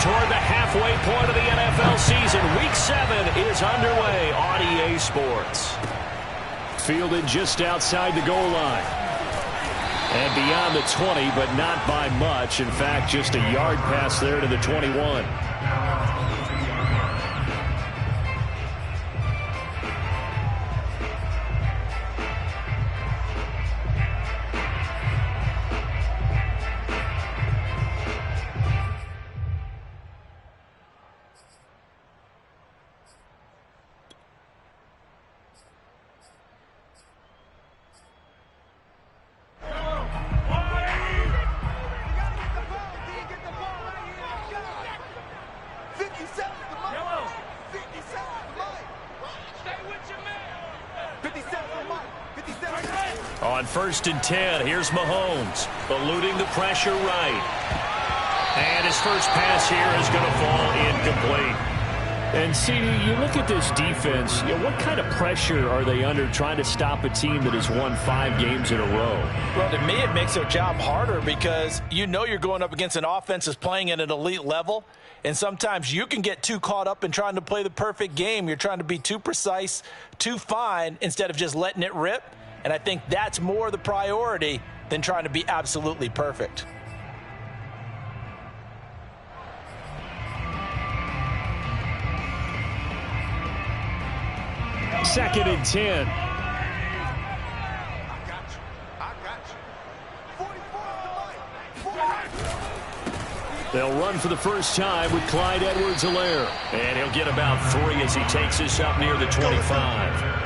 toward the halfway point of the NFL season. Week 7 is underway on EA Sports. Fielded just outside the goal line. And beyond the 20, but not by much. In fact, just a yard pass there to the 21. On 1st and 10, here's Mahomes, eluding the pressure right. And his first pass here is going to fall incomplete. And, CD, you look at this defense, what kind of pressure are they under trying to stop a team that has won 5 games in a row? Well, to me, it makes their job harder because you know you're going up against an offense that's playing at an elite level. And sometimes you can get too caught up in trying to play the perfect game. You're trying to be too precise, too fine, instead of just letting it rip. And I think that's more the priority than trying to be absolutely perfect. Second and 10. They'll run for the first time with Clyde Edwards-Helaire. And he'll get about 3 as he takes us up near the 25.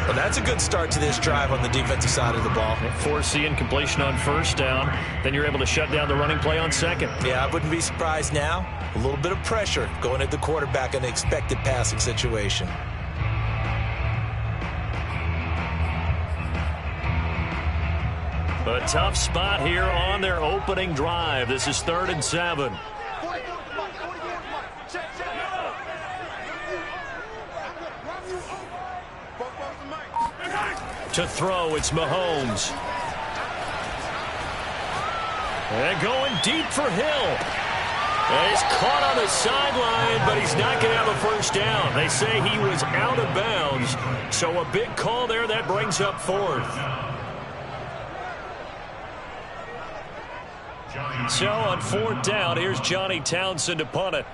Well, that's a good start to this drive on the defensive side of the ball. Force the incompletion on 1st down. Then you're able to shut down the running play on 2nd. Yeah, I wouldn't be surprised now. A little bit of pressure going at the quarterback in an expected passing situation. A tough spot here on their opening drive. This is 3rd and 7. To throw, it's Mahomes. And going deep for Hill. And he's caught on the sideline, but he's not going to have a first down. They say he was out of bounds. So a big call there that brings up 4th. So on 4th down, here's Johnny Townsend to punt it.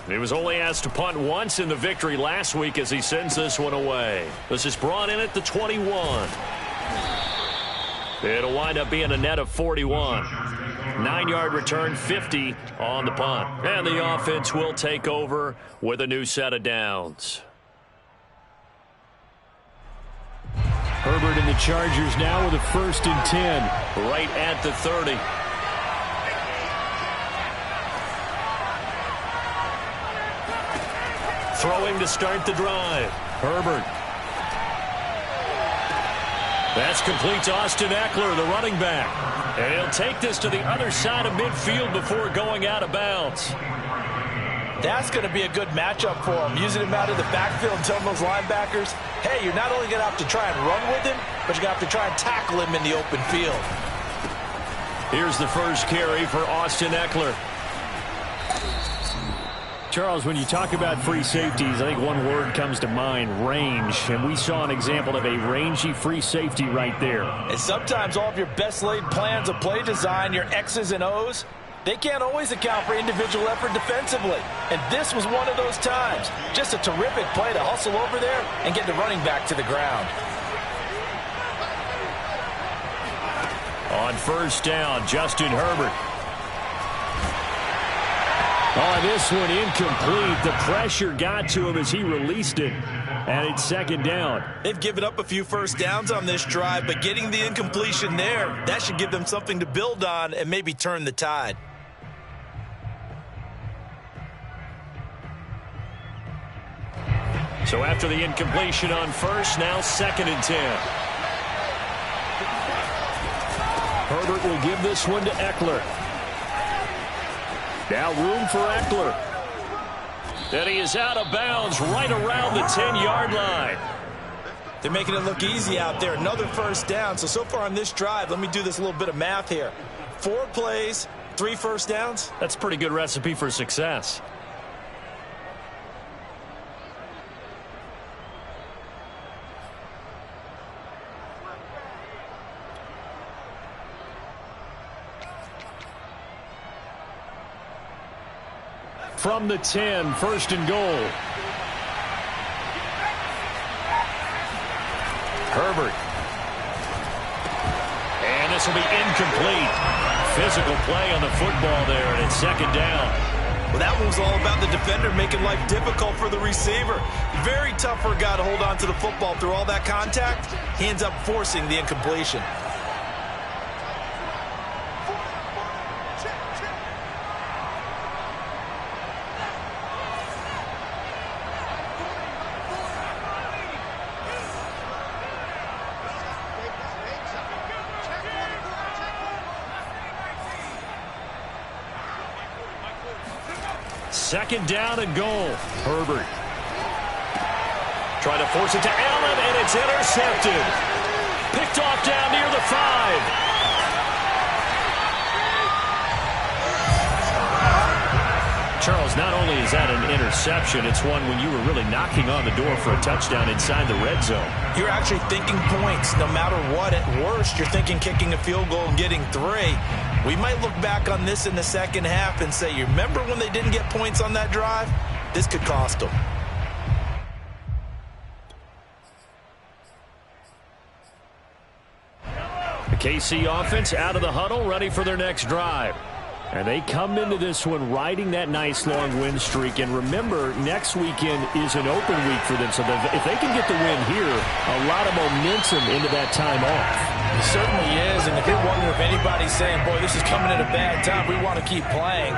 He was only asked to punt once in the victory last week as he sends this one away. This is brought in at the 21. It'll wind up being a net of 41. 9-yard return, 50 on the punt. And the offense will take over with a new set of downs. Herbert and the Chargers now with a 1st and 10. Right at the 30. Throwing to start the drive. Herbert. That's complete to Austin Eckler, the running back. And he'll take this to the other side of midfield before going out of bounds. That's going to be a good matchup for him. Using him out of the backfield and telling those linebackers, hey, you're not only going to have to try and run with him, but you're going to have to try and tackle him in the open field. Here's the first carry for Austin Eckler. Charles, when you talk about free safeties, I think one word comes to mind, range. And we saw an example of a rangy free safety right there. And sometimes all of your best laid plans of play design, your X's and O's, they can't always account for individual effort defensively. And this was one of those times. Just a terrific play to hustle over there and get the running back to the ground. On 1st down, Justin Herbert. Oh, this one incomplete. The pressure got to him as he released it. And it's 2nd down. They've given up a few first downs on this drive, but getting the incompletion there, that should give them something to build on and maybe turn the tide. So after the incompletion on 1st, now 2nd and 10. Herbert will give this one to Eckler. Now room for Eckler. And he is out of bounds right around the 10-yard line. They're making it look easy out there. Another first down. So far on this drive, let me do this little bit of math here. 4 plays, 3 first downs. That's a pretty good recipe for success. From the 10, first and goal. Herbert. And this will be incomplete. Physical play on the football there, and it's second down. Well, that one's all about the defender making life difficult for the receiver. Very tough for a guy to hold on to the football through all that contact. He ends up forcing the incompletion. Second down and goal. Herbert. Trying to force it to Allen, and it's intercepted. Picked off down near the 5. Charles, not only is that an interception, it's one when you were really knocking on the door for a touchdown inside the red zone. You're actually thinking points no matter what. At worst, you're thinking kicking a field goal and getting 3. We might look back on this in the second half and say, you remember when they didn't get points on that drive? This could cost them. The KC offense out of the huddle, ready for their next drive. And they come into this one riding that nice long win streak. And remember, next weekend is an open week for them. So if they can get the win here, a lot of momentum into that time off. It certainly is. And if you're wondering if anybody's saying, boy, this is coming at a bad time, we want to keep playing,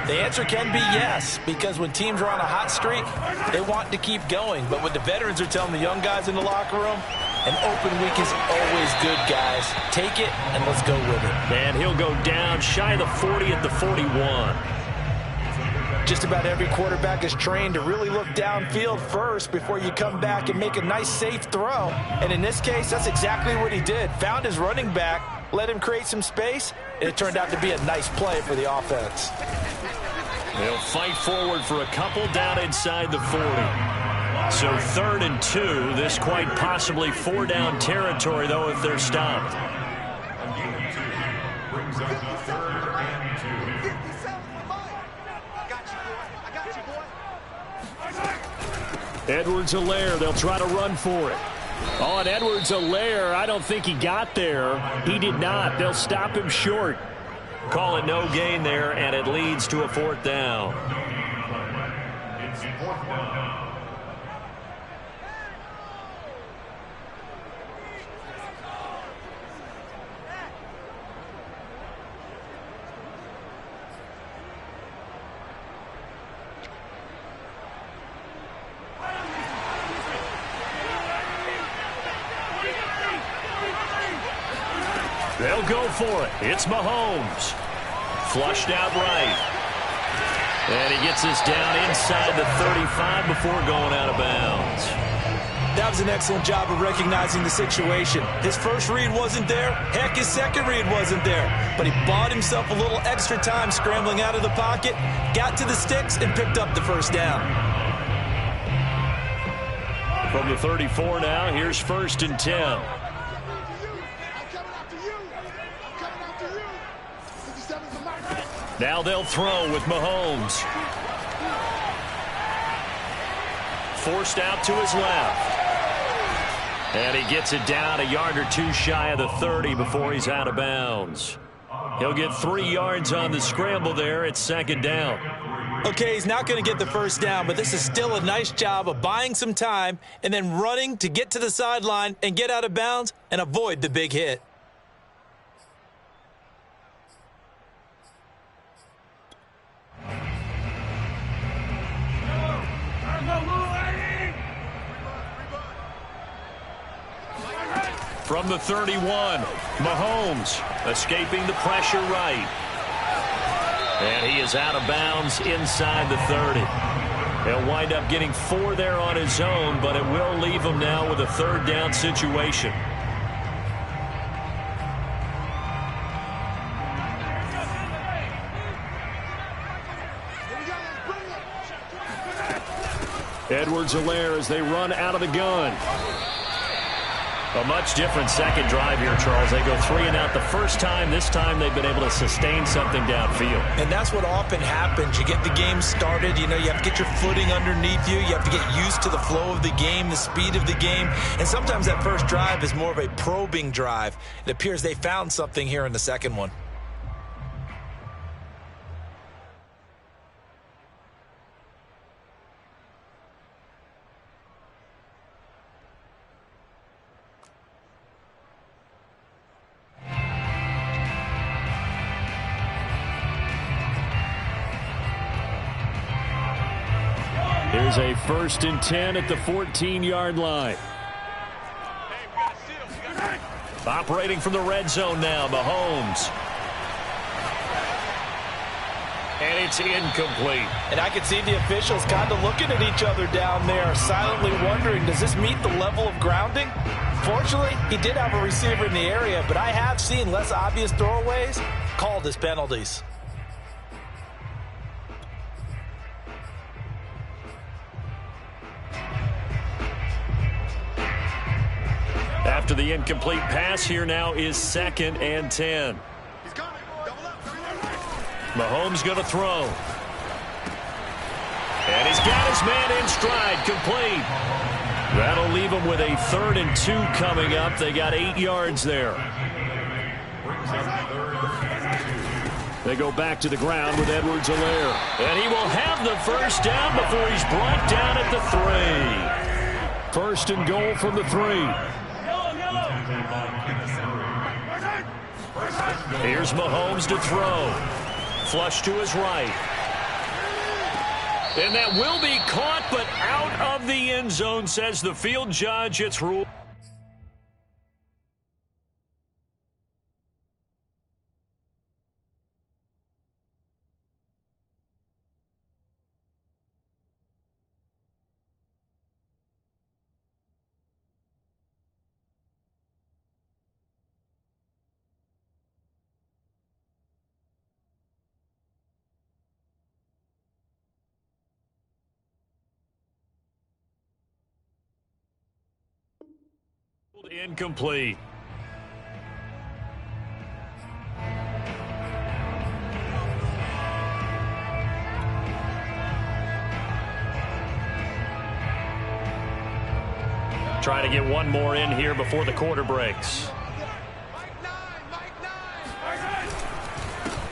the answer can be yes. Because when teams are on a hot streak, they want to keep going. But what the veterans are telling the young guys in the locker room, an open week is always good, guys. Take it, and let's go with it. And he'll go down shy of the 40 at the 41. Just about every quarterback is trained to really look downfield first before you come back and make a nice, safe throw. And in this case, that's exactly what he did. Found his running back, let him create some space, and it turned out to be a nice play for the offense. They'll fight forward for a couple down inside the 40. So 3rd and 2, this quite possibly 4-down territory, though, if they're stopped. Edwards-Helaire, they'll try to run for it. Oh, and Edwards-Helaire, I don't think he got there. He did not. They'll stop him short. Call it no gain there, and it leads to a 4th down. It's 4th down. They'll go for it. It's Mahomes. Flushed out right. And he gets this down inside the 35 before going out of bounds. That was an excellent job of recognizing the situation. His first read wasn't there. Heck, his second read wasn't there. But he bought himself a little extra time scrambling out of the pocket, got to the sticks, and picked up the first down. From the 34 now, here's 1st and 10. Now they'll throw with Mahomes. Forced out to his left. And he gets it down a yard or 2 shy of the 30 before he's out of bounds. He'll get 3 yards on the scramble there. It's 2nd down. Okay, he's not going to get the first down, but this is still a nice job of buying some time and then running to get to the sideline and get out of bounds and avoid the big hit. From the 31, Mahomes escaping the pressure right. And he is out of bounds inside the 30. He'll wind up getting 4 there on his own, but it will leave him now with a 3rd down situation. Edwards-Helaire as they run out of the gun. A much different second drive here, Charles. They go 3 and out the first time. This time they've been able to sustain something downfield. And that's what often happens. You get the game started. You know, you have to get your footing underneath you. You have to get used to the flow of the game, the speed of the game. And sometimes that first drive is more of a probing drive. It appears they found something here in the second one. Here's a 1st and 10 at the 14-yard line. Operating from the red zone now, Mahomes. And it's incomplete. And I can see the officials kind of looking at each other down there, silently wondering, does this meet the level of grounding? Fortunately, he did have a receiver in the area, but I have seen less obvious throwaways called as penalties. After the incomplete pass, here now is 2nd and 10. Mahomes going to throw. And he's got his man in stride, complete. That'll leave him with a 3rd and 2 coming up. They got 8 yards there. They go back to the ground with Edwards-Helaire. And he will have the first down before he's brought down at the 3. 1st and goal from the 3. Here's Mahomes to throw. Flush to his right. And that will be caught, but out of the end zone, says the field judge. It's ruled. Incomplete. Trying to get one more in here before the quarter breaks.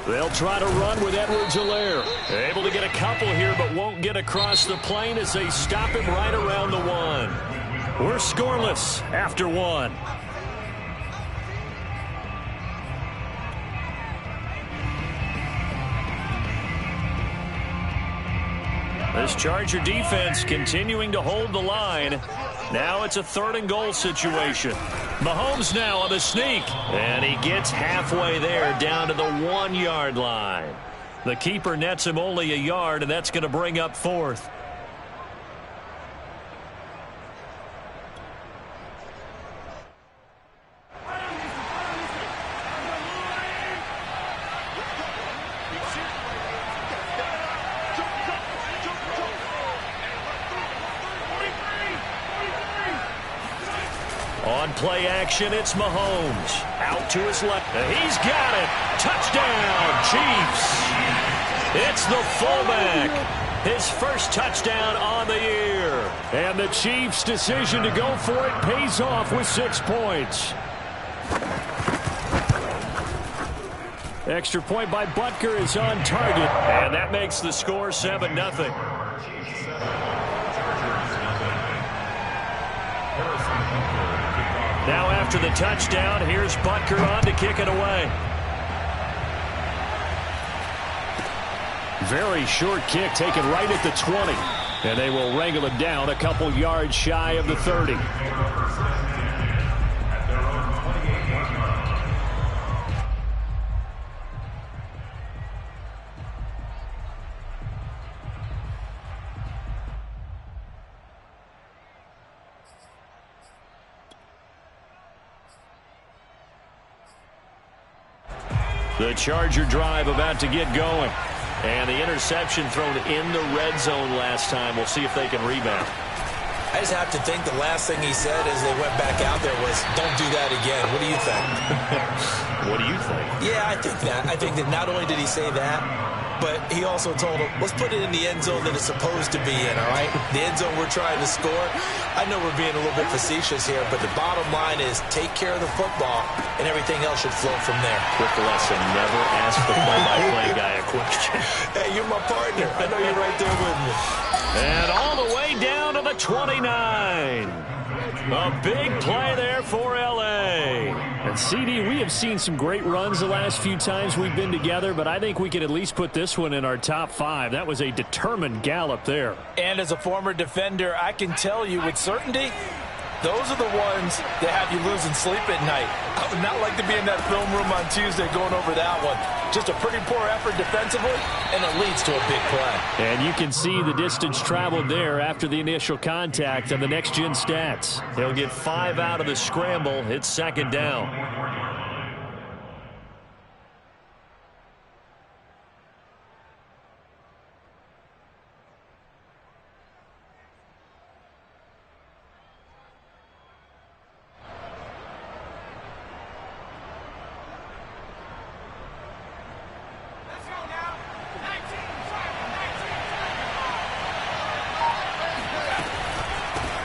They'll try to run with Edwards-Helaire. Able to get a couple here, but won't get across the plane as they stop him right around the 1. We're scoreless after 1. This Charger defense continuing to hold the line. Now it's a 3rd and goal situation. Mahomes now on the sneak. And he gets halfway there down to the 1-yard line. The keeper nets him only a yard, and that's going to bring up 4th. On play action, it's Mahomes. Out to his left. He's got it. Touchdown, Chiefs. It's the fullback. His first touchdown on the year. And the Chiefs' decision to go for it pays off with 6 points. Extra point by Butker is on target. And that makes the score 7-0. Now after the touchdown, here's Butker on to kick it away. Very short kick taken right at the 20. And they will wrangle it down a couple yards shy of the 30. The Charger drive about to get going. And the interception thrown in the red zone last time. We'll see if they can rebound. I just have to think the last thing he said as they went back out there was, don't do that again. What do you think? What do you think? Yeah, I think that. I think that not only did he say that, but he also told him, let's put it in the end zone that it's supposed to be in, all right? The end zone we're trying to score. I know we're being a little bit facetious here, but the bottom line is take care of the football, and everything else should flow from there. Quick lesson, never ask the play-by-play guy a question. Hey, you're my partner. I know you're right there with me. And all the way down to the 29. A big play there for L.A. And CD, we have seen some great runs the last few times we've been together, but I think we can at least put this one in our top 5. That was a determined gallop there. And as a former defender, I can tell you with certainty, those are the ones that have you losing sleep at night. I would not like to be in that film room on Tuesday going over that one. Just a pretty poor effort defensively, and it leads to a big play. And you can see the distance traveled there after the initial contact on the next-gen stats. He'll get 5 out of the scramble. It's second down.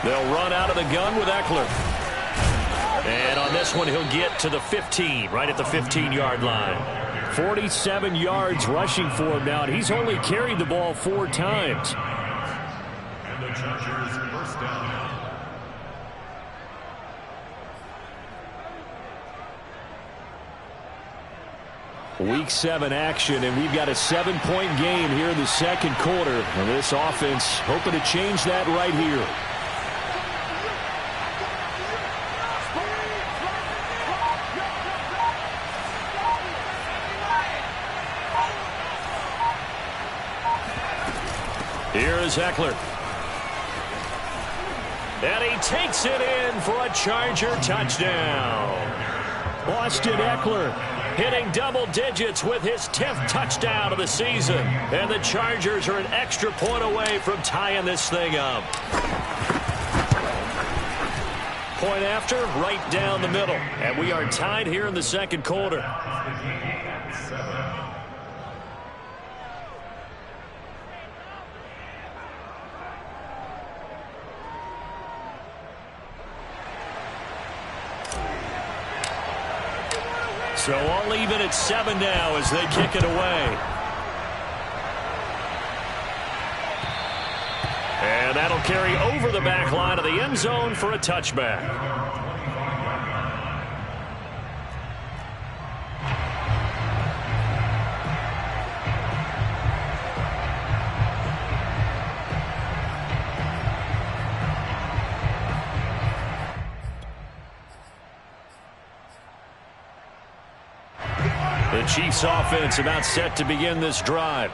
They'll run out of the gun with Eckler. And on this one, he'll get to the 15, right at the 15-yard line. 47 yards rushing for him now, and he's only carried the ball 4 times. And the Chargers first down. Week 7 action, and we've got a 7-point game here in the second quarter. And this offense hoping to change that right here. Here is Eckler. And he takes it in for a Charger touchdown. Austin Eckler hitting double digits with his 10th touchdown of the season. And the Chargers are an extra point away from tying this thing up. Point after, right down the middle. And we are tied here in the second quarter. So all even at 7 now as they kick it away. And that'll carry over the back line of the end zone for a touchback. The Chiefs offense about set to begin this drive.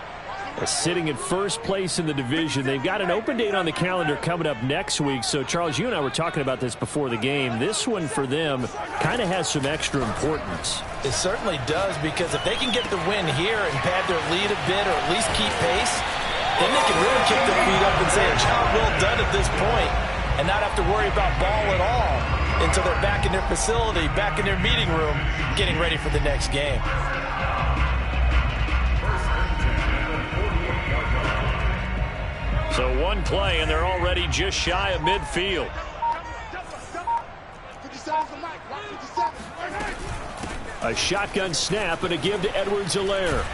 Sitting in first place in the division. They've got an open date on the calendar coming up next week. So, Charles, you and I were talking about this before the game. This one for them kind of has some extra importance. It certainly does, because if they can get the win here and pad their lead a bit or at least keep pace, then they can really kick their feet up and say a job well done at this point and not have to worry about ball at all until they're back in their facility, back in their meeting room, getting ready for the next game. So one play, and they're already just shy of midfield. A shotgun snap and a give to Edwards-Helaire.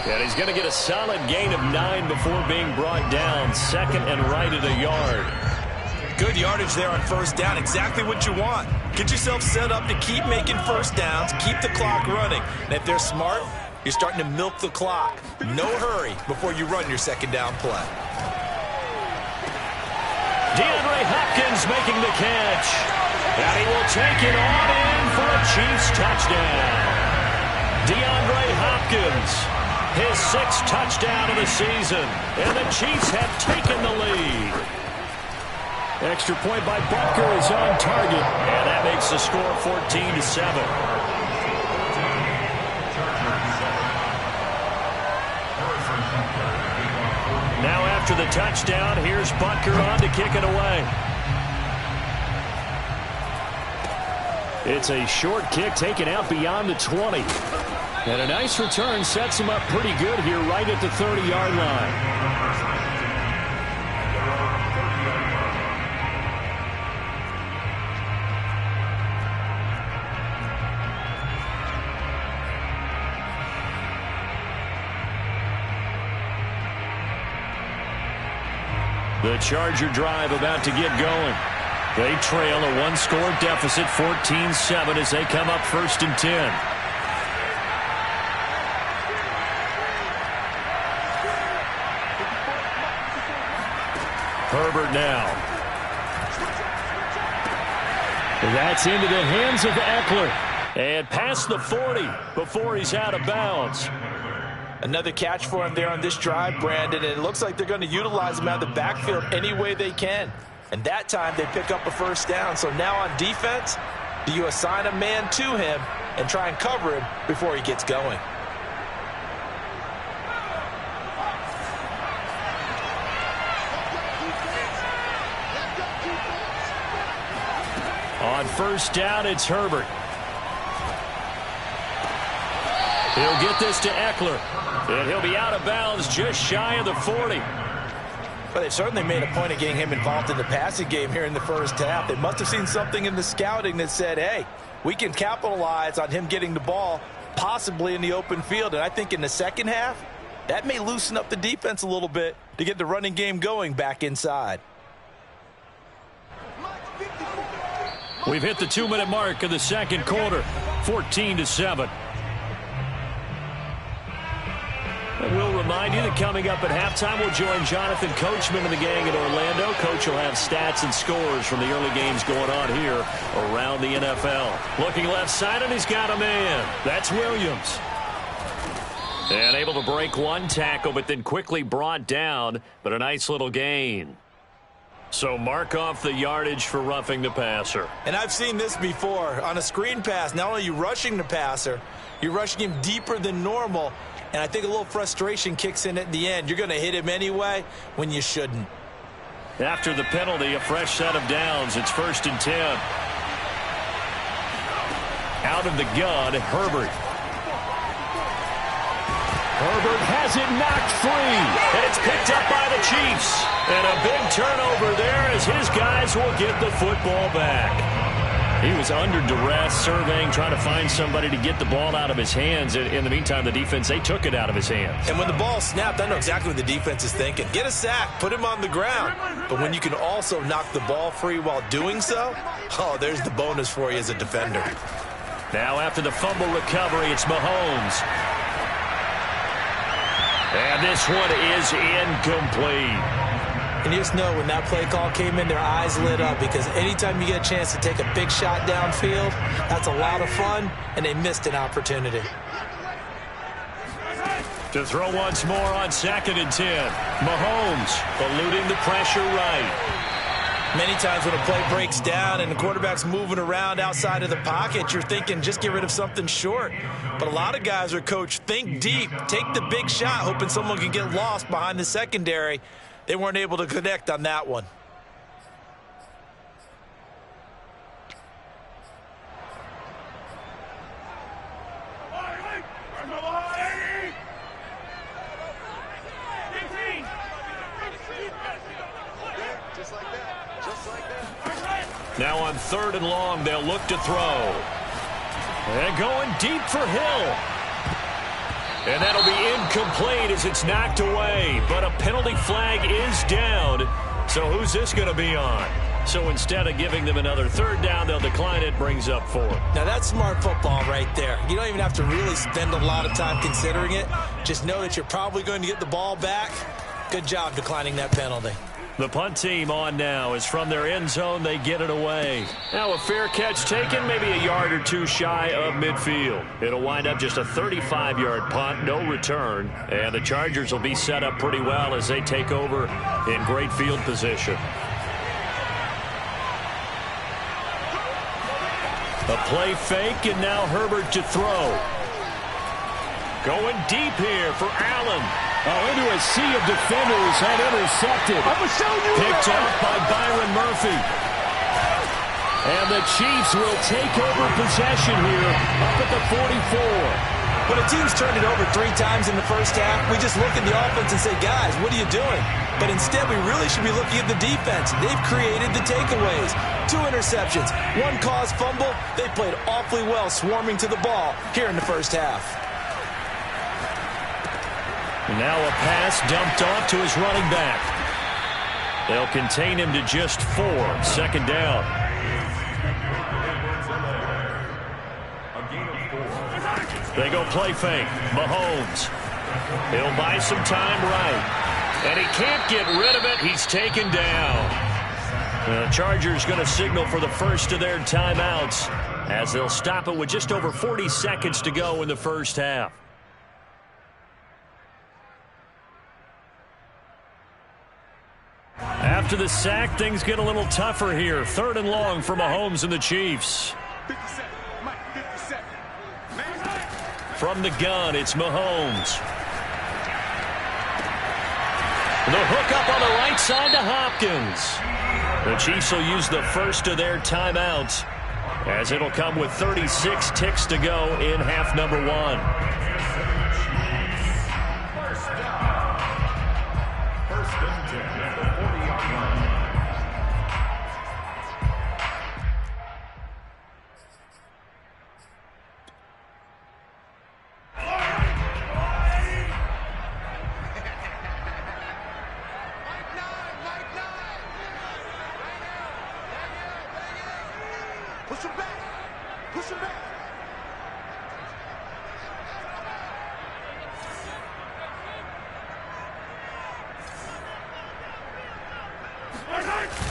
And he's going to get a solid gain of 9 before being brought down. Second and right at a yard. Good yardage there on first down. Exactly what you want. Get yourself set up to keep making first downs, keep the clock running. And if they're smart, you're starting to milk the clock. No hurry before you run your second down play. DeAndre Hopkins making the catch. And he will take it on in for a Chiefs touchdown. DeAndre Hopkins, his 6th touchdown of the season. And the Chiefs have taken the lead. Extra point by Butker is on target. And that makes the score 14-7. after the touchdown. Here's Butker on to kick it away. It's a short kick taken out beyond the 20. And a nice return sets him up pretty good here right at the 30-yard line. The Charger drive about to get going. They trail a one-score deficit, 14-7, as they come up 1st and 10. Herbert now. That's into the hands of Eckler. And past the 40 before he's out of bounds. Another catch for him there on this drive, Brandon, and it looks like they're going to utilize him out of the backfield any way they can. And that time they pick up a first down. So now on defense, do you assign a man to him and try and cover him before he gets going? On first down, it's Herbert. He'll get this to Eckler. And he'll be out of bounds just shy of the 40. But they certainly made a point of getting him involved in the passing game here in the first half. They must have seen something in the scouting that said, hey, we can capitalize on him getting the ball possibly in the open field. And I think in the second half, that may loosen up the defense a little bit to get the running game going back inside. We've hit the 2-minute mark of the second quarter, 14-7. And we'll remind you that coming up at halftime, we'll join Jonathan Coachman and the gang in Orlando. Coach will have stats and scores from the early games going on here around the NFL. Looking left side, and he's got a man. That's Williams. And able to break one tackle, but then quickly brought down, but a nice little gain. So mark off the yardage for roughing the passer. And I've seen this before. On a screen pass, not only are you rushing the passer, you're rushing him deeper than normal. And I think a little frustration kicks in at the end. You're going to hit him anyway when you shouldn't. After the penalty, a fresh set of downs. It's 1st and 10. Out of the gun, Herbert. Herbert has it knocked free. And it's picked up by the Chiefs. And a big turnover there as his guys will get the football back. He was under duress, surveying, trying to find somebody to get the ball out of his hands. In the meantime, the defense, they took it out of his hands. And when the ball snapped, I know exactly what the defense is thinking. Get a sack, put him on the ground. But when you can also knock the ball free while doing so, oh, there's the bonus for you as a defender. Now after the fumble recovery, it's Mahomes. And this one is incomplete. And you just know when that play call came in, their eyes lit up, because anytime you get a chance to take a big shot downfield, that's a lot of fun, and they missed an opportunity. To throw once more on 2nd and 10. Mahomes eluding the pressure right. Many times when a play breaks down and the quarterback's moving around outside of the pocket, you're thinking just get rid of something short. But a lot of guys are coached, think deep, take the big shot, hoping someone can get lost behind the secondary. They weren't able to connect on that one. Now on 3rd and long, they'll look to throw. And going deep for Hill. And that'll be incomplete as it's knocked away. But a penalty flag is down. So who's this going to be on? So instead of giving them another 3rd down, they'll decline it, brings up 4. Now that's smart football right there. You don't even have to really spend a lot of time considering it. Just know that you're probably going to get the ball back. Good job declining that penalty. The punt team on now is from their end zone. They get it away. Now a fair catch taken, maybe a yard or two shy of midfield. It'll wind up just a 35-yard punt, no return. And the Chargers will be set up pretty well as they take over in great field position. A play fake, and now Herbert to throw. Going deep here for Allen. Oh, into a sea of defenders and intercepted. Picked off by Byron Murphy. And the Chiefs will take over possession here up at the 44. When a team's turned it over 3 times in the first half, we just look at the offense and say, guys, what are you doing? But instead, we really should be looking at the defense. They've created the takeaways. 2 interceptions, 1 caused fumble. They played awfully well swarming to the ball here in the first half. And now a pass dumped off to his running back. They'll contain him to just 4. Second down. They go play fake. Mahomes. He'll buy some time right. And he can't get rid of it. He's taken down. The Chargers going to signal for the first of their timeouts as they'll stop it with just over 40 seconds to go in the first half. After the sack, things get a little tougher here. 3rd and long for Mahomes and the Chiefs. From the gun, it's Mahomes. The hook up on the right side to Hopkins. The Chiefs will use the first of their timeouts as it'll come with 36 ticks to go in half number 1.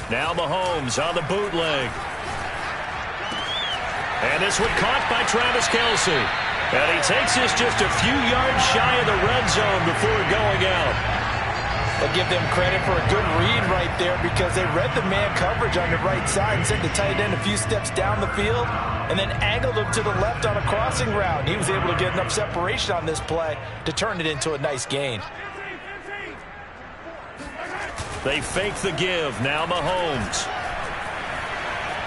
Now Mahomes on the bootleg. And this one caught by Travis Kc. And he takes this just a few yards shy of the red zone before going out. I give them credit for a good read right there because they read the man coverage on the right side and sent the tight end a few steps down the field and then angled him to the left on a crossing route. He was able to get enough separation on this play to turn it into a nice gain. They fake the give. Now Mahomes.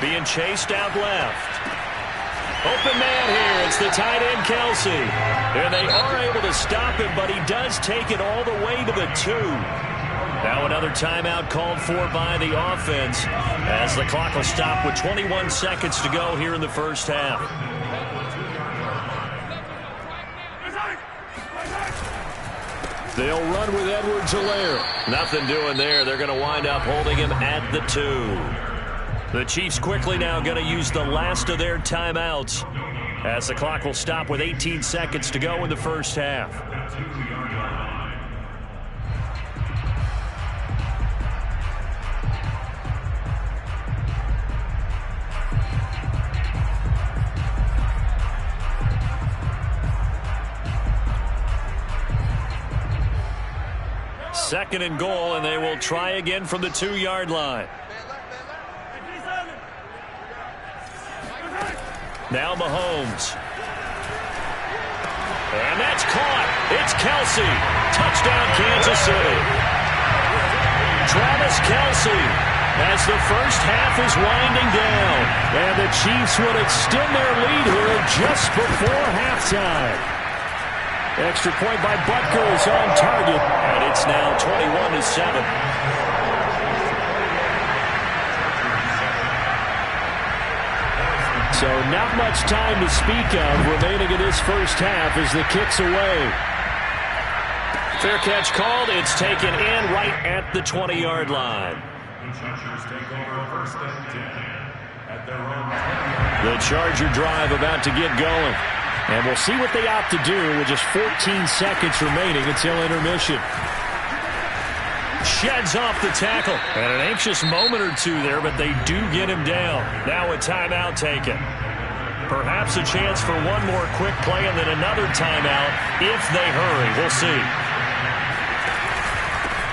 Being chased out left. Open man here. It's the tight end, Kc. And they are able to stop him, but he does take it all the way to the 2. Now another timeout called for by the offense as the clock will stop with 21 seconds to go here in the first half. They'll run with Edwards-Helaire. Nothing doing there. They're going to wind up holding him at the 2. The Chiefs quickly now going to use the last of their timeouts as the clock will stop with 18 seconds to go in the first half. Second and goal, and they will try again from the 2-yard line. Now Mahomes. And that's caught. It's Kc. Touchdown, Kansas City. Travis Kc as the first half is winding down. And the Chiefs would extend their lead here just before halftime. Extra point by Butker is on target. And it's now 21-7. So not much time to speak of remaining in this first half as the kick's away. Fair catch called. It's taken in right at the 20-yard line. The Charger drive about to get going. And we'll see what they opt to do with just 14 seconds remaining until intermission. Sheds off the tackle. And an anxious moment or two there, but they do get him down. Now a timeout taken. Perhaps a chance for one more quick play and then another timeout if they hurry. We'll see.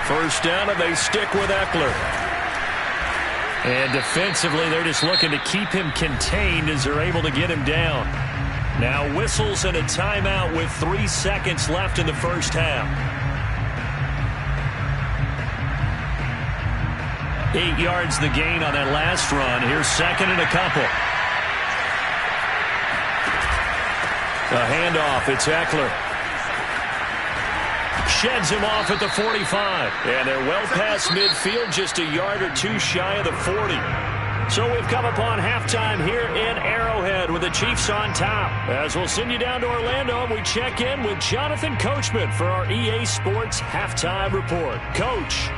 First down, and they stick with Eckler. And defensively, they're just looking to keep him contained as they're able to get him down. Now whistles and a timeout with 3 seconds left in the first half. 8 yards the gain on that last run. Here's second and a couple. A handoff. It's Eckler. Sheds him off at the 45. And they're well past midfield, just a yard or two shy of the 40. So we've come upon halftime here in Arrowhead with the Chiefs on top. As we'll send you down to Orlando, we check in with Jonathan Coachman for our EA Sports Halftime Report. Coach.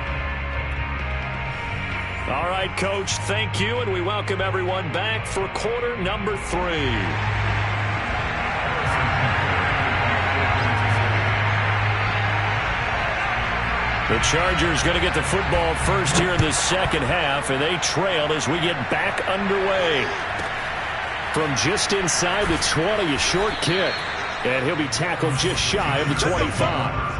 All right, Coach, thank you, and we welcome everyone back for quarter number 3. The Chargers going to get the football first here in the second half, and they trail as we get back underway. From just inside the 20, a short kick, and he'll be tackled just shy of the 25.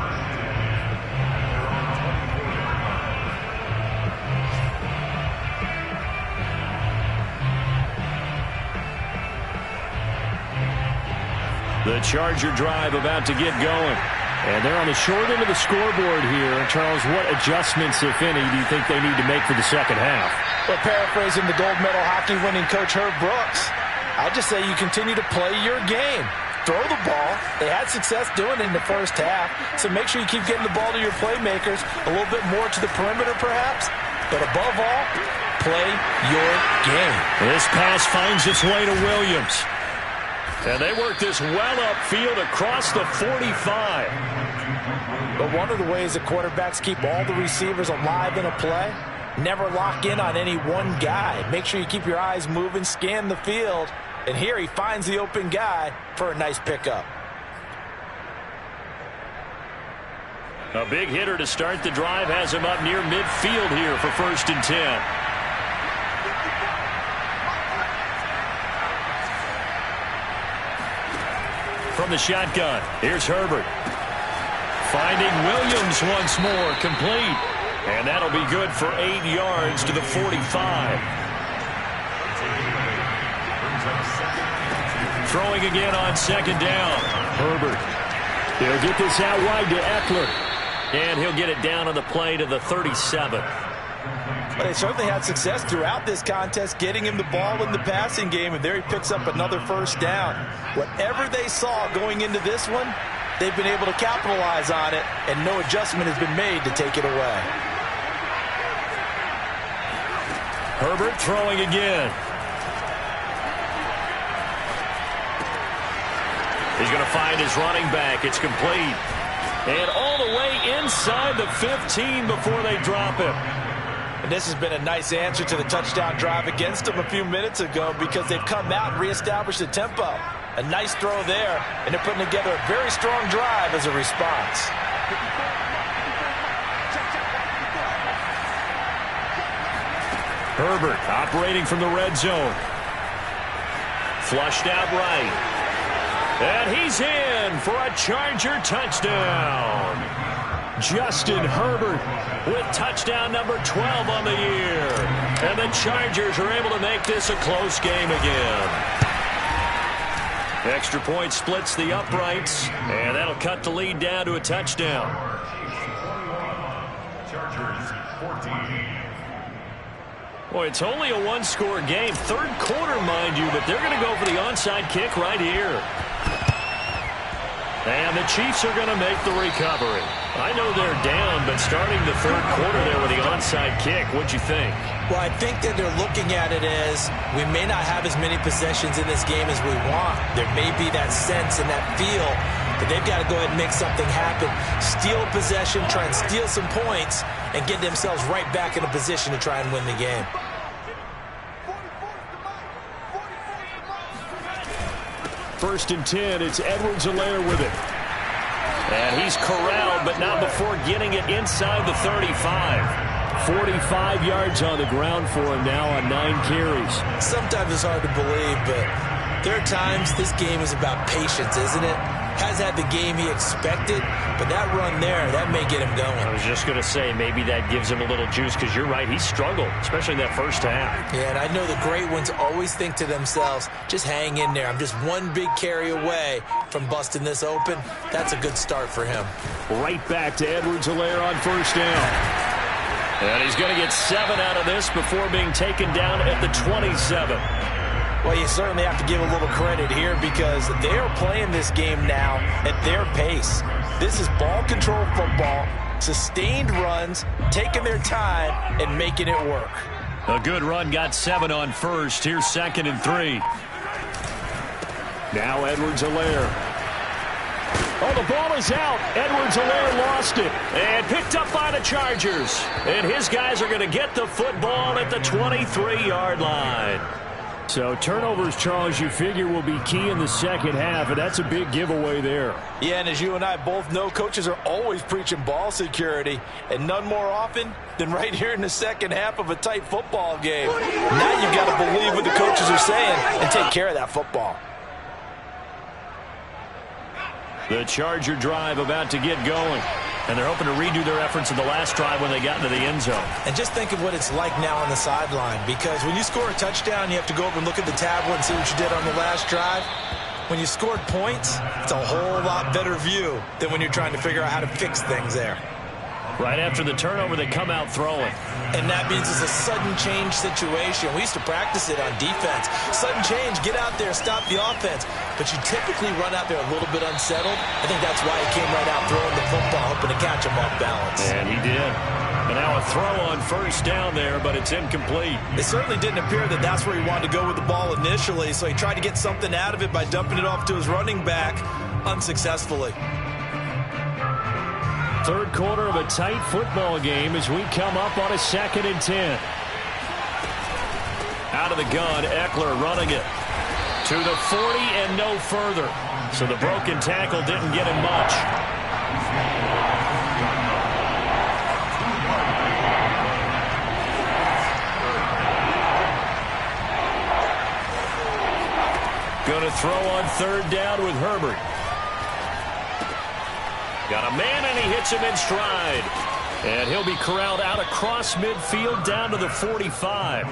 The Charger drive about to get going. And they're on the short end of the scoreboard here. Charles, what adjustments, if any, do you think they need to make for the second half? Well, paraphrasing the gold medal hockey winning coach Herb Brooks, I just say you continue to play your game. Throw the ball. They had success doing it in the first half, so make sure you keep getting the ball to your playmakers, a little bit more to the perimeter perhaps, but above all, play your game. This pass finds its way to Williams. And they work this well upfield across the 45. But one of the ways that quarterbacks keep all the receivers alive in a play, never lock in on any one guy. Make sure you keep your eyes moving, scan the field. And here he finds the open guy for a nice pickup. A big hitter to start the drive has him up near midfield here for 1st and 10. From the shotgun, here's Herbert. Finding Williams once more, complete. And that'll be good for 8 yards to the 45. Throwing again on second down. Herbert. He'll get this out wide to Eckler. And he'll get it down on the play to the 37. But they certainly had success throughout this contest getting him the ball in the passing game, and there he picks up another first down. Whatever they saw going into this one, they've been able to capitalize on it, and no adjustment has been made to take it away. Herbert throwing again. He's going to find his running back. It's complete. And all the way inside the 15 before they drop him. And this has been a nice answer to the touchdown drive against them a few minutes ago because they've come out and reestablished the tempo. A nice throw there, and they're putting together a very strong drive as a response. Herbert operating from the red zone. Flushed out right. And he's in for a Charger touchdown. Justin Herbert with touchdown number 12 on the year. And the Chargers are able to make this a close game again. Extra point splits the uprights, and that'll cut the lead down to a touchdown. Chargers 14. Boy, it's only a one-score game. Third quarter, mind you, but they're going to go for the onside kick right here. And the Chiefs are going to make the recovery. I know they're down, but starting the third quarter there with the onside kick, what'd you think? Well, I think that they're looking at it as we may not have as many possessions in this game as we want. There may be that sense and that feel that they've got to go ahead and make something happen. Steal possession, try and steal some points, and get themselves right back in a position to try and win the game. First and 10, it's Edwards-Helaire with it. And he's corralled, but not before getting it inside the 35. 45 yards on the ground for him now on 9 carries. Sometimes it's hard to believe, but there are times this game is about patience, isn't it? Has had the game he expected, but that run there, that may get him going. I was just going to say, maybe that gives him a little juice, because you're right, he struggled, especially in that first half. Yeah, and I know the great ones always think to themselves, just hang in there. I'm just one big carry away from busting this open. That's a good start for him. Right back to Edwards-Helaire on first down. And he's going to get 7 out of this before being taken down at the 27. Well, you certainly have to give a little credit here because they are playing this game now at their pace. This is ball control football, sustained runs, taking their time, and making it work. A good run got 7 on first. Here's 2nd and 3. Now Edwards-Helaire. Oh, the ball is out. Edwards-Helaire lost it. And picked up by the Chargers. And his guys are going to get the football at the 23-yard line. So turnovers, Charles, you figure will be key in the second half, and that's a big giveaway there. Yeah, and as you and I both know, coaches are always preaching ball security, and none more often than right here in the second half of a tight football game. Now you've got to believe what the coaches are saying and take care of that football. The Charger drive about to get going. And they're hoping to redo their efforts in the last drive when they got into the end zone. And just think of what it's like now on the sideline, because when you score a touchdown, you have to go over and look at the tablet and see what you did on the last drive. When you scored points, it's a whole lot better view than when you're trying to figure out how to fix things there. Right after the turnover, they come out throwing. And that means it's a sudden change situation. We used to practice it on defense. Sudden change, get out there, stop the offense. But you typically run out there a little bit unsettled. I think that's why he came right out throwing the football, hoping to catch him off balance. And he did. And now a throw on first down there, but it's incomplete. It certainly didn't appear that that's where he wanted to go with the ball initially, so he tried to get something out of it by dumping it off to his running back unsuccessfully. Third quarter of a tight football game as we come up on a 2nd and 10. Out of the gun, Eckler running it to the 40 and no further. So the broken tackle didn't get him much. Going to throw on 3rd down with Herbert. Got a man, and he hits him in stride. And he'll be corralled out across midfield down to the 45.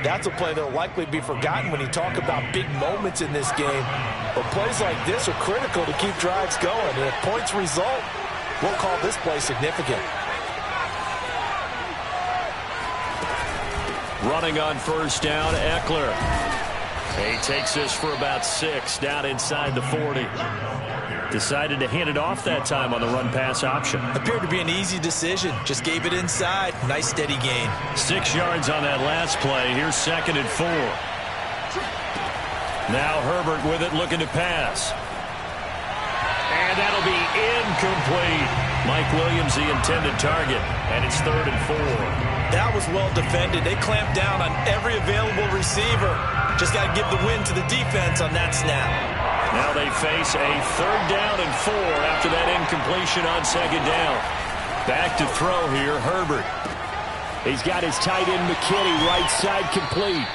That's a play that will likely be forgotten when you talk about big moments in this game. But plays like this are critical to keep drives going. And if points result, we'll call this play significant. Running on first down, Eckler. He takes this for about 6 down inside the 40. Decided to hand it off that time on the run-pass option. Appeared to be an easy decision. Just gave it inside. Nice steady gain. 6 yards on that last play. Here's 2nd and 4. Now Herbert with it, looking to pass. And that'll be incomplete. Mike Williams, the intended target. And it's 3rd and 4. That was well defended. They clamped down on every available receiver. Just got to give the win to the defense on that snap. Now they face a 3rd down and 4 after that incompletion on 2nd down. Back to throw here, Herbert. He's got his tight end McKinney right side complete.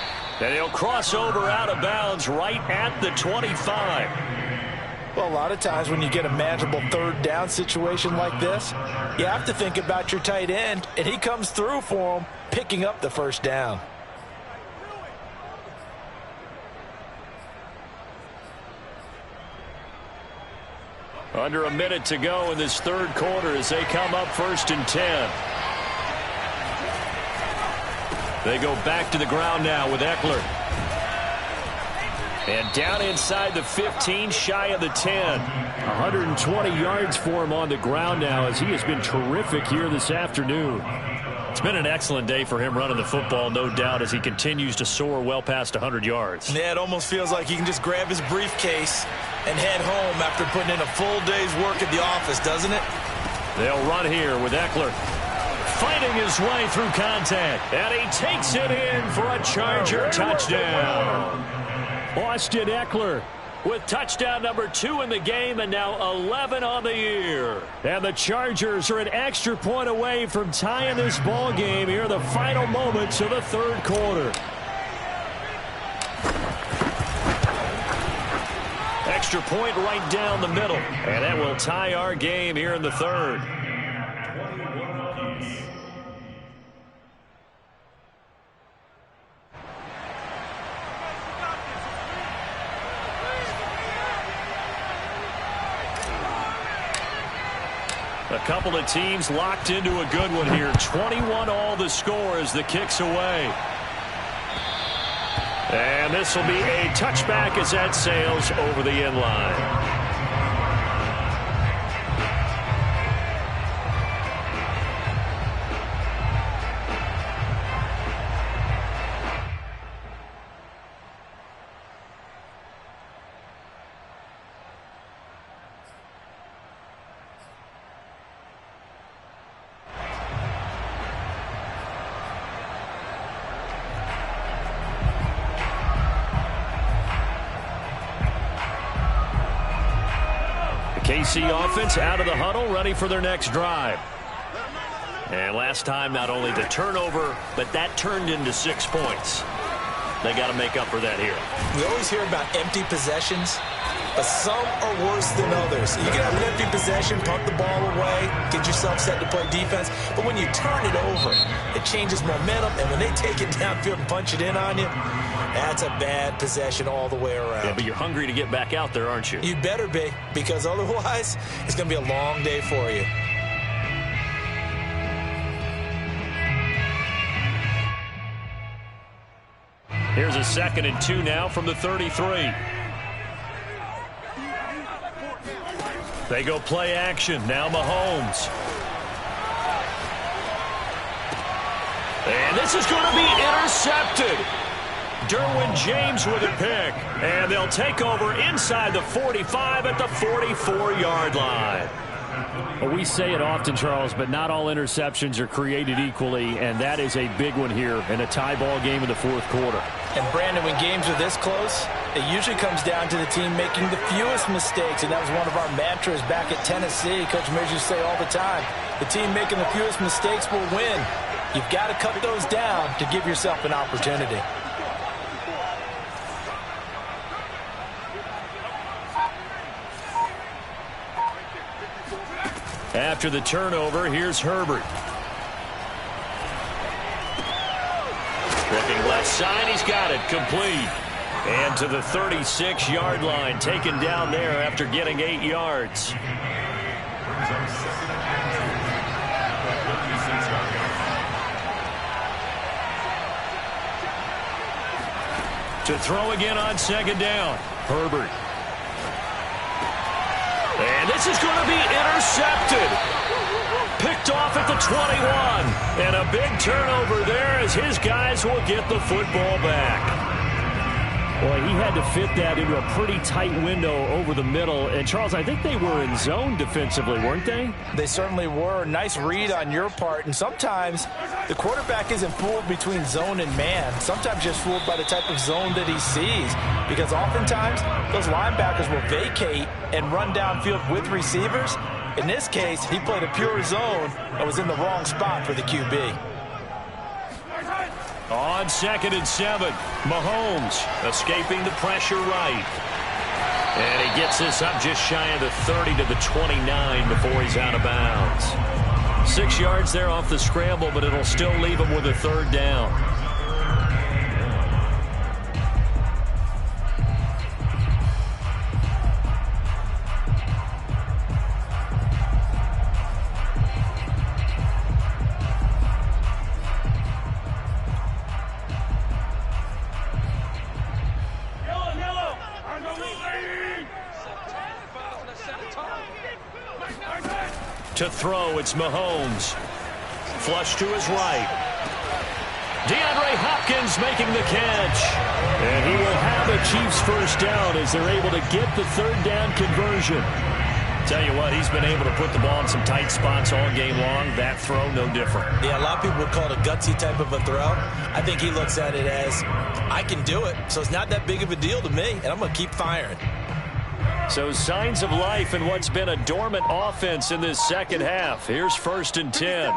And he'll cross over out of bounds right at the 25. Well, a lot of times when you get a manageable 3rd down situation like this, you have to think about your tight end, and he comes through for him, picking up the 1st down. Under a minute to go in this 3rd quarter as they come up 1st and 10. They go back to the ground now with Eckler. And down inside the 15, shy of the 10. 120 yards for him on the ground now as he has been terrific here this afternoon. It's been an excellent day for him running the football, no doubt, as he continues to soar well past 100 yards. Yeah, it almost feels like he can just grab his briefcase and head home after putting in a full day's work at the office, doesn't it? They'll run here with Eckler. Fighting his way through contact. And he takes it in for a Charger touchdown. Austin Eckler with touchdown number 2 in the game and now 11 on the year. And the Chargers are an extra point away from tying this ball game here in the final moments of the 3rd quarter. Extra point right down the middle. And that will tie our game here in the 3rd. A A couple of teams locked into a good one here. 21 all the score as the kick's away. And this will be a touchback as that sails over the end line. KC offense out of the huddle, ready for their next drive. And last time, not only the turnover, but that turned into 6 points. They got to make up for that here. We always hear about empty possessions, but some are worse than others. You can have an empty possession, punt the ball away, get yourself set to play defense, but when you turn it over, it changes momentum, and when they take it downfield and punch it in on you, that's a bad possession all the way around. Yeah, but you're hungry to get back out there, aren't you? You better be, because otherwise, it's going to be a long day for you. Here's a 2nd and 2 now from the 33. They go play action. Now Mahomes. And this is going to be intercepted. Derwin James with a pick. And they'll take over inside the 45 at the 44-yard line. Well, we say it often, Charles, but not all interceptions are created equally, and that is a big one here in a tie ball game in the 4th quarter. And, Brandon, when games are this close, it usually comes down to the team making the fewest mistakes, and that was one of our mantras back at Tennessee. Coach Mears used to say all the time, the team making the fewest mistakes will win. You've got to cut those down to give yourself an opportunity. After the turnover, here's Herbert. Looking left side, he's got it, complete. And to the 36-yard line, taken down there after getting 8 yards. To throw again on 2nd down, Herbert. And this is going to be intercepted. Picked off at the 21. And a big turnover there as his guys will get the football back. Boy, he had to fit that into a pretty tight window over the middle. And, Charles, I think they were in zone defensively, weren't they? They certainly were. Nice read on your part. And sometimes the quarterback isn't fooled between zone and man. Sometimes just fooled by the type of zone that he sees. Because oftentimes, those linebackers will vacate and run downfield with receivers. In this case, he played a pure zone and was in the wrong spot for the QB. On 2nd and 7, Mahomes escaping the pressure right. And he gets this up just shy of the 30 to the 29 before he's out of bounds. 6 yards there off the scramble, but it'll still leave him with a 3rd down. To throw, it's Mahomes. Flush to his right. DeAndre Hopkins making the catch. And he will have a Chiefs 1st down as they're able to get the 3rd down conversion. Tell you what, he's been able to put the ball in some tight spots all game long. That throw, no different. Yeah, a lot of people would call it a gutsy type of a throw. I think he looks at it as, I can do it, so it's not that big of a deal to me, and I'm going to keep firing. So signs of life in what's been a dormant offense in this 2nd half. Here's 1st and 10.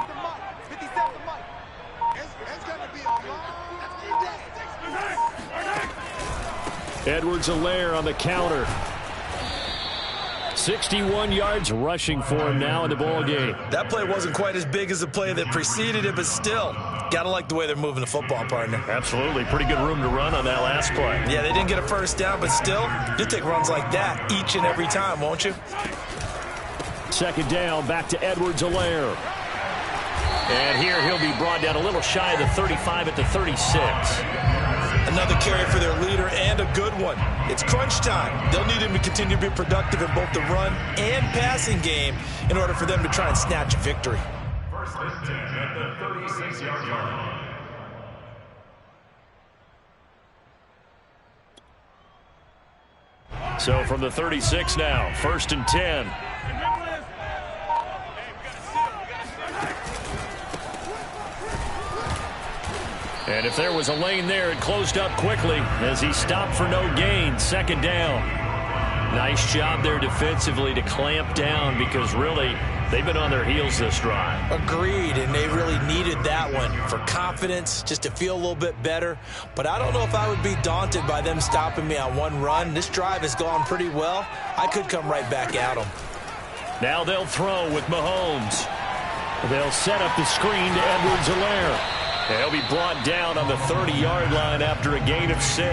Edwards-Helaire on the counter. 61 yards rushing for him now in the ball game. That play wasn't quite as big as the play that preceded it, but still, got to like the way they're moving the football, partner. Absolutely. Pretty good room to run on that last play. Yeah, they didn't get a 1st down, but still, you'll take runs like that each and every time, won't you? Second down, back to Edwards-Helaire. And here he'll be brought down a little shy of the 35 at the 36. Another carry for their leader and a good one. It's crunch time. They'll need him to continue to be productive in both the run and passing game in order for them to try and snatch a victory. First and 10 at the 36-yard line. So from the 36 now, first and 10. And if there was a lane there, it closed up quickly as he stopped for no gain. Second down. Nice job there defensively to clamp down because really they've been on their heels this drive. Agreed, and they really needed that one for confidence, just to feel a little bit better. But I don't know if I would be daunted by them stopping me on one run. This drive has gone pretty well. I could come right back at them. Now they'll throw with Mahomes. They'll set up the screen to Edwards-Helaire. He'll be brought down on the 30-yard line after a gain of 6.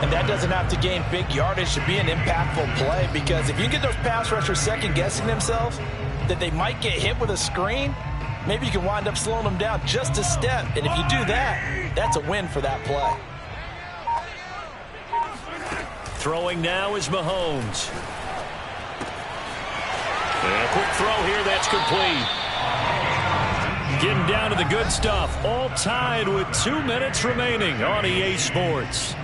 And that doesn't have to gain big yardage to be an impactful play, because if you get those pass rushers second-guessing themselves that they might get hit with a screen, maybe you can wind up slowing them down just a step. And if you do that, that's a win for that play. Throwing now is Mahomes. And a quick throw here, that's complete. Getting down to the good stuff. All tied with 2 minutes remaining on EA Sports.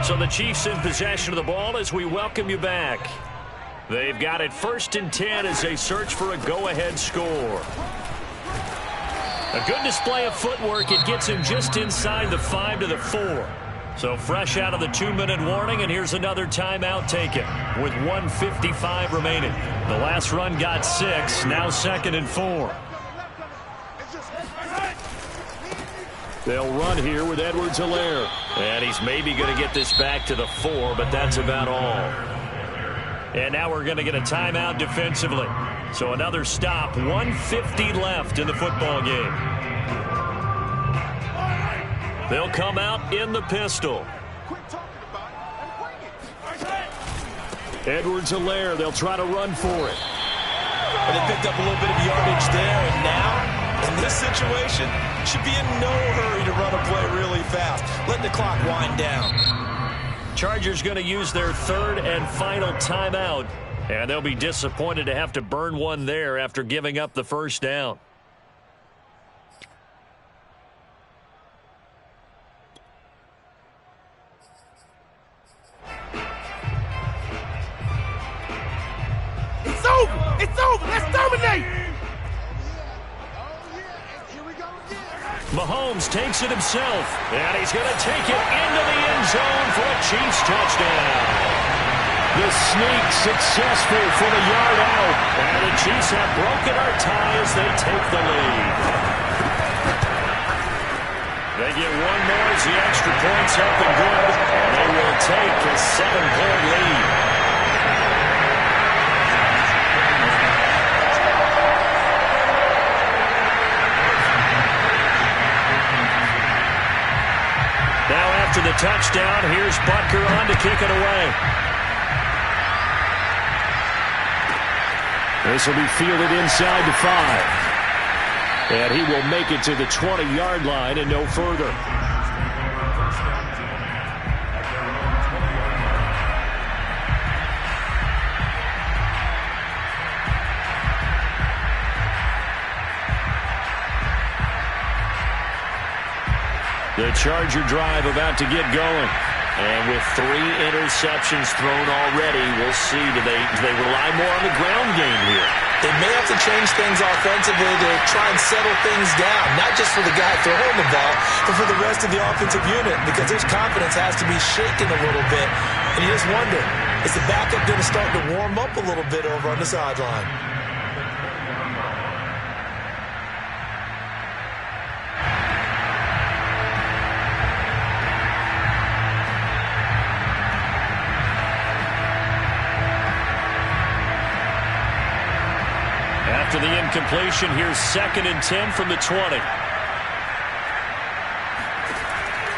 So the Chiefs in possession of the ball as we welcome you back. They've got it first and 10 as they search for a go-ahead score. A good display of footwork. It gets him just inside the 5 to the 4. So fresh out of the 2-minute warning, and here's another timeout taken with 1:55 remaining. The last run got 6, now 2nd and 4. They'll run here with Edwards-Helaire. And he's maybe going to get this back to the 4, but that's about all. And now we're going to get a timeout defensively. So another stop, 1:50 left in the football game. They'll come out in the pistol. Edwards-Helaire, they'll try to run for it. And they picked up a little bit of yardage there, and now, in this situation, should be in no hurry to run a play really fast. Let the clock wind down. Chargers going to use their 3rd and final timeout, and they'll be disappointed to have to burn one there after giving up the first down. It's over! It's over! Let's dominate! Mahomes takes it himself, and he's going to take it into the end zone for a Chiefs touchdown. The sneak successful for the yard out, and the Chiefs have broken our tie as they take the lead. They get one more as the extra point's up and good, and they will take a 7-point lead. Now after the touchdown, here's Butker on to kick it away. This will be fielded inside the 5. And he will make it to the 20-yard line and no further. The Charger drive about to get going. And with 3 interceptions thrown already, we'll see. Do they rely more on the ground game here? They may have to change things offensively to try and settle things down, not just for the guy throwing the ball, but for the rest of the offensive unit, because his confidence has to be shaken a little bit. And you just wonder, is the backup going to start to warm up a little bit over on the sideline? After the incompletion, here's 2nd and 10 from the 20.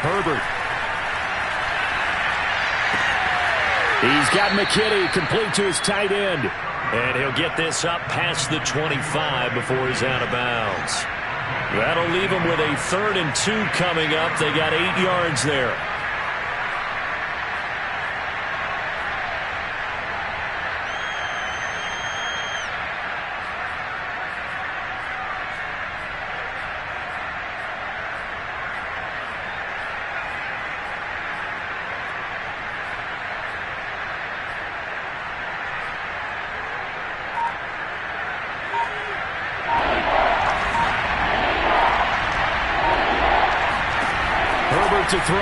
Herbert. He's got McKinney complete to his tight end. And he'll get this up past the 25 before he's out of bounds. That'll leave him with a 3rd and 2 coming up. They got 8 yards there. To throw.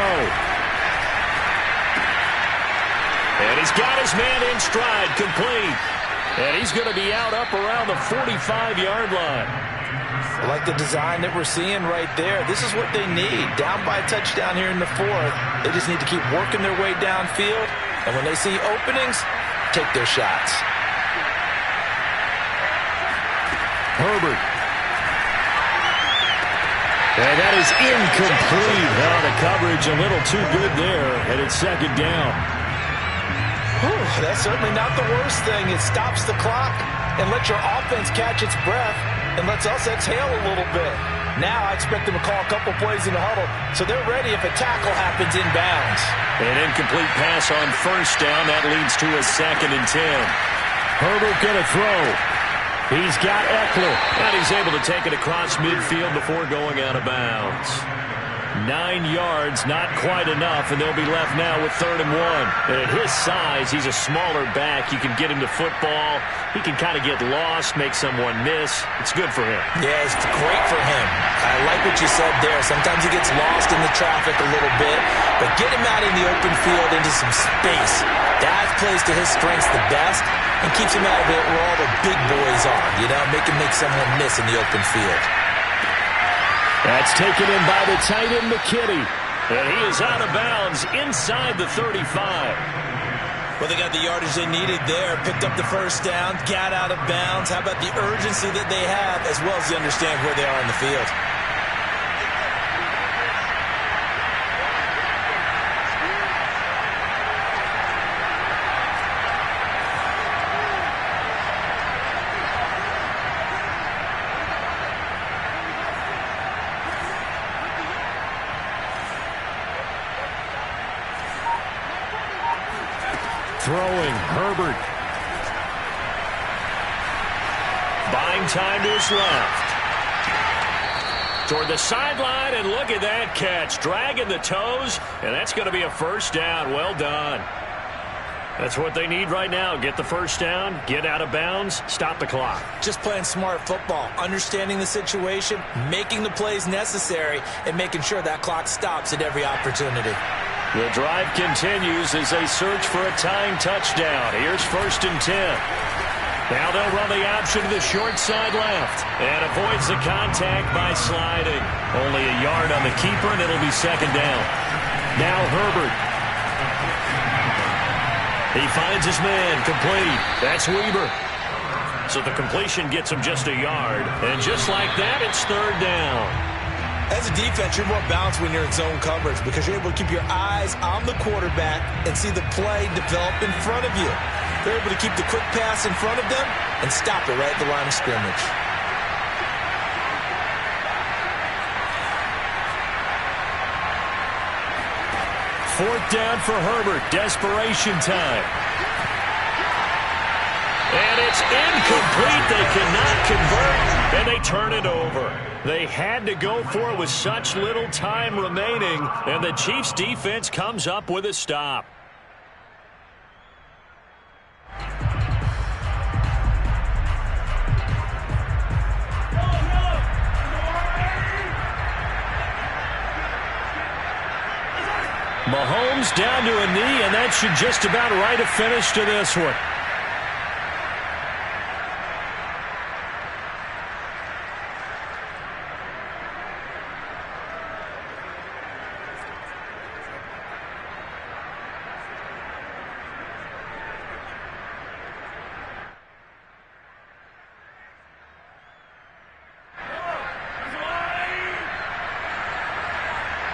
And he's got his man in stride, complete. And he's going to be out up around the 45-yard line. I like the design that we're seeing right there. This is what they need. Down by a touchdown here in the 4th. They just need to keep working their way downfield. And when they see openings, take their shots. Herbert. And that is incomplete. Oh, the coverage a little too good there, and it's 2nd down. Whew, that's certainly not the worst thing. It stops the clock and lets your offense catch its breath and lets us exhale a little bit. Now I expect them to call a couple plays in the huddle, so they're ready if a tackle happens inbounds. An incomplete pass on 1st down. That leads to a 2nd and 10. Herbert going to throw. He's got Eckler, and he's able to take it across midfield before going out of bounds. 9 yards, not quite enough, and they'll be left now with 3rd and 1. And at his size, he's a smaller back. You can get him to football. He can kind of get lost, make someone miss. It's good for him. Yeah, it's great for him. I like what you said there. Sometimes he gets lost in the traffic a little bit, but get him out in the open field into some space. That plays to his strengths the best and keeps him out of it where all the big boys are, you know, make someone miss in the open field. That's taken in by the tight end, McKinney. And he is out of bounds inside the 35. Well, they got the yardage they needed there, picked up the 1st down, got out of bounds. How about the urgency that they have, as well as they understand where they are in the field? Throwing, Herbert. Buying time to his left. Toward the sideline, and look at that catch. Dragging the toes, and that's going to be a 1st down. Well done. That's what they need right now. Get the 1st down, get out of bounds, stop the clock. Just playing smart football, understanding the situation, making the plays necessary, and making sure that clock stops at every opportunity. The drive continues as they search for a tying touchdown. Here's 1st and 10. Now they'll run the option to the short side left and avoids the contact by sliding. Only a yard on the keeper, and it'll be 2nd down. Now Herbert. He finds his man, complete. That's Weber. So the completion gets him just a yard. And just like that, it's 3rd down. As a defense, you're more balanced when you're in zone coverage because you're able to keep your eyes on the quarterback and see the play develop in front of you. They're able to keep the quick pass in front of them and stop it right at the line of scrimmage. Fourth down for Herbert. Desperation time. And it's incomplete. They cannot convert, and they turn it over. They had to go for it with such little time remaining, and the Chiefs' defense comes up with a stop. Mahomes down to a knee, and that should just about write a finish to this one.